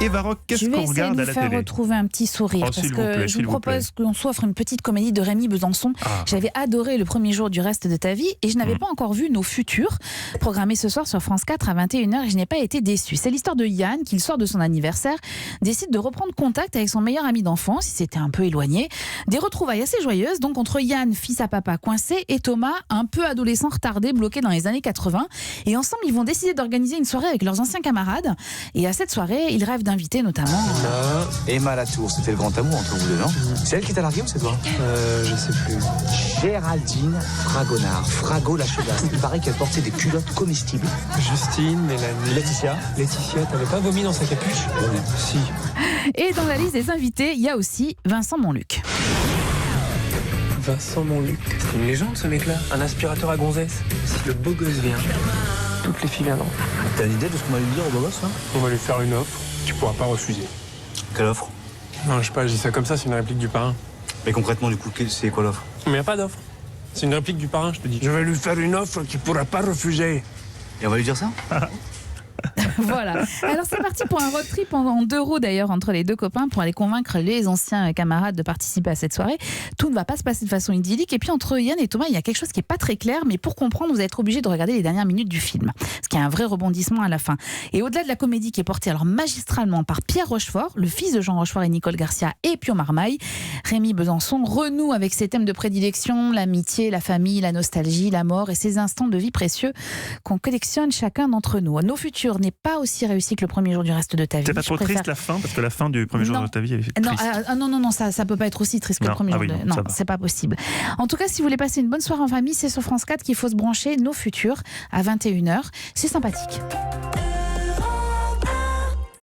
Eva Rock, qu'est-ce qu'on regarde à la Je vais essayer de vous faire télé? retrouver un petit sourire, parce s'il vous que plaît, je s'il vous vous plaît. propose qu'on s'offre une petite comédie de Rémi Besançon. J'avais adoré Le premier jour du reste de ta vie et je n'avais pas encore vu Nos futurs, programmé ce soir sur France 4 à 21h, et je n'ai pas été déçue. C'est l'histoire de Yann qui, le soir de son anniversaire, décide de reprendre contact avec son meilleur ami d'enfance, il s'était un peu éloigné. Des retrouvailles assez joyeuses, donc entre Yann, fils à papa coincé, et Thomas, un peu adolescent retardé, bloqué dans les années 80. Et ensemble, ils vont décider d'organiser une soirée avec leurs anciens camarades. Et à cette soirée, ils rêvent d'inviter notamment... Emma Latour, c'était le grand amour entre vous deux, non? C'est elle qui t'a largué ou c'est toi? Je sais plus. Géraldine Fragonard, Frago la chaudasse. Il paraît qu'elle portait des culottes comestibles. Justine, Mélanie. Laetitia. Laetitia, t'avais pas vomi dans sa capuche? Si. Et dans la liste des invités, il y a aussi Vincent Monluc. Vincent Monluc. C'est une légende ce mec-là. Un aspirateur à gonzesse. Si le beau gosse vient, toutes les filles viendront. T'as une idée de ce qu'on va lui dire au beau gosse, là? On va lui faire une offre. Tu pourras pas refuser. Quelle offre? Non, je sais pas, je dis ça comme ça, c'est une réplique du parrain. Mais concrètement, du coup, c'est quoi l'offre? Mais y a pas d'offre. C'est une réplique du parrain, je te dis. Je vais lui faire une offre qu'il pourra pas refuser. Et on va lui dire ça? Voilà. Alors c'est parti pour un road trip en 2 roues d'ailleurs entre les deux copains pour aller convaincre les anciens camarades de participer à cette soirée. Tout ne va pas se passer de façon idyllique. Et puis entre Yann et Thomas, il y a quelque chose qui n'est pas très clair, mais pour comprendre, vous allez être obligé de regarder les dernières minutes du film. Parce qu'il y a un vrai rebondissement à la fin. Et au-delà de la comédie qui est portée alors magistralement par Pierre Rochefort, le fils de Jean Rochefort et Nicole Garcia et Pio Marmaille, Rémi Besançon renoue avec ses thèmes de prédilection, l'amitié, la famille, la nostalgie, la mort et ces instants de vie précieux qu'on collectionne chacun d'entre nous. Nos futurs n'est pas aussi réussi que le premier jour du reste de ta vie. C'est pas trop triste la fin? Parce que la fin du premier jour de ta vie est triste. Non, ça peut pas être aussi triste que le premier jour. Non, c'est pas possible. En tout cas, si vous voulez passer une bonne soirée en famille, c'est sur France 4 qu'il faut se brancher Nos futurs à 21h. C'est sympathique.